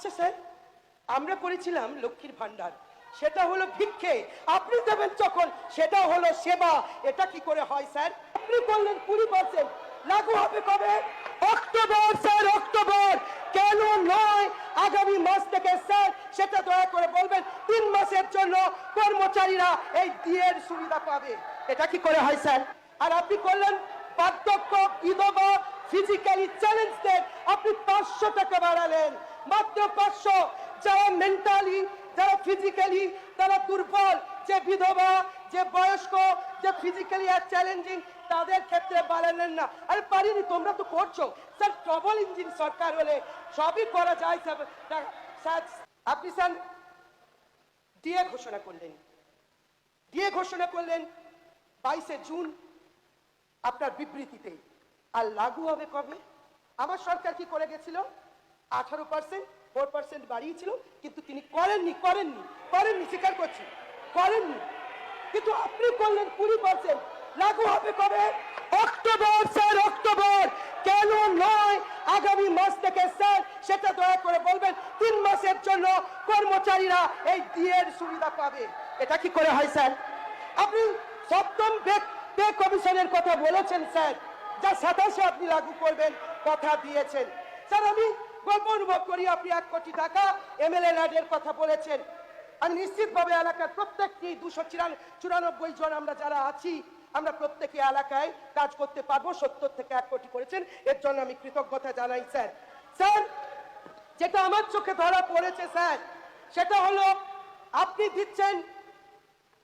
আচ্ছা স্যার, আমরা করেছিলাম লক্ষ্মীর ভান্ডার, সেটা হলো ভিক্ষে। আপনি দেবেন যখন সেটা হলো সেবা। এটা কি করে হয় স্যার? আপনি বললেন 20%, লাগু হবে কবে? October sir, October. কেন নয় আগামী মাস থেকে স্যার? সেটা দয়া করে বলবেন। 3 মাসের জন্য কর্মচারীরা এই ডিএর সুবিধা পাবে। এটা কি করে হয় স্যার? আর আপনি করলেন বার্ধক্য, বিধবা, ফিজিক্যালি চ্যালেঞ্জদের আপনি 500 টাকা বাড়ালেন, মাত্র 500। যারা মেন্টালি, যারা ফিজিক্যালি, যারা দুর্বল, যে বিধবা, যে বয়স্ক, যে ফিজিক্যালি আর চ্যালেঞ্জিং, তাদের ক্ষেত্রে বাড়ালেন না। আরে পারিনি, তোমরা তো করছো স্যার। ডবল ইঞ্জিন সরকার হলে সবই করা যায় স্যার। আপনি স্যার ডিএ ঘোষণা করলেন, ডিএ ঘোষণা করলেন 22শে জুন আপনার বিবৃতিতে। আর লাগু হবে কবে? আমার সরকার কি করে গেছিল? 18%, 4% বাড়িয়েছিল, কিন্তু তিনি করেননি, স্বীকার করছি, করেননি। কিন্তু আপনি করলেন 20%। লাগু হবে কবে? October sir, October. কেন নয় আগামী মাস থেকে স্যার? সেটা দয়া করে বলবেন। 3 মাসের জন্য কর্মচারীরা এই ডিএর সুবিধা পাবে। এটা কি করে হয় স্যার? আপনি সপ্তম পে কমিশনের কথা বলেছেন স্যার, যা 27-এ আপনি লাগু করবেন কথা দিয়েছেন স্যার। আমি গর্ব অনুভব করি আপনি 1 কোটি টাকা এমএলএ ল্যাডের কথা বলেছেন। আমি নিশ্চিতভাবে এলাকার প্রত্যেকটি 294 জন আমরা যারা আছি, আমরা প্রত্যেকে এলাকায় কাজ করতে পারবো। 70 থেকে 1 কোটি করেছেন, এর জন্য আমি কৃতজ্ঞতা জানাই স্যার। স্যার, যেটা আমার চোখে ধরা পড়েছে স্যার, সেটা হলো আপনি দিচ্ছেন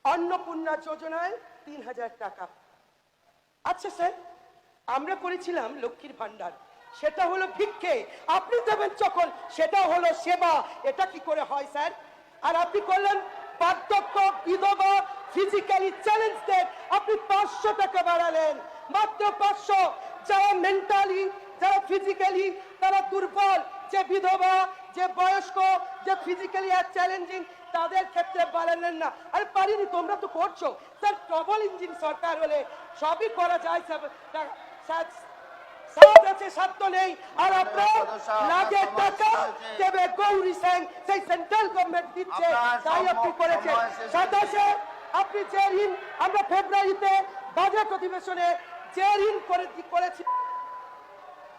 অন্নপূর্ণা যোজনায় 3000 টাকা। আচ্ছা স্যার, আমরা করেছিলাম লক্ষ্মীর ভান্ডার, সেটা হলো ভিক্ষে। আপনি দেবেন যখন সেটা হলো সেবা। এটা কি করে হয় স্যার? আর আপনি করলেন বার্ধক্য, বিধবা, ফিজিক্যালি চ্যালেঞ্জদের আপনি 500 টাকা বাড়ালেন, মাত্র 500। যারা মেন্টালি, যারা ফিজিক্যালি, তারা দুর্বল, যে বিধবা, যে বয়স্ক, যে ফিজিক্যালি আর চ্যালেঞ্জিং, তাদের ক্ষেত্রে বাড়ালেন না। আরে পারিনি, তোমরা তো করছো স্যার। ডবল ইঞ্জিন সরকার হলে সবই করা যায় স্যার। সাথ আছে, সাধ্য নেই। আর আপনার লাগে টাকা দেবে গৌরী সিং, সেই সেন্ট্রাল গভর্নমেন্ট দিচ্ছে, তাই আপনি করেছেন। 27-এ আপনি যে ঋণ, আমরা ফেব্রুয়ারিতে বাজেট অধিবেশনে যে ঋণ করেছি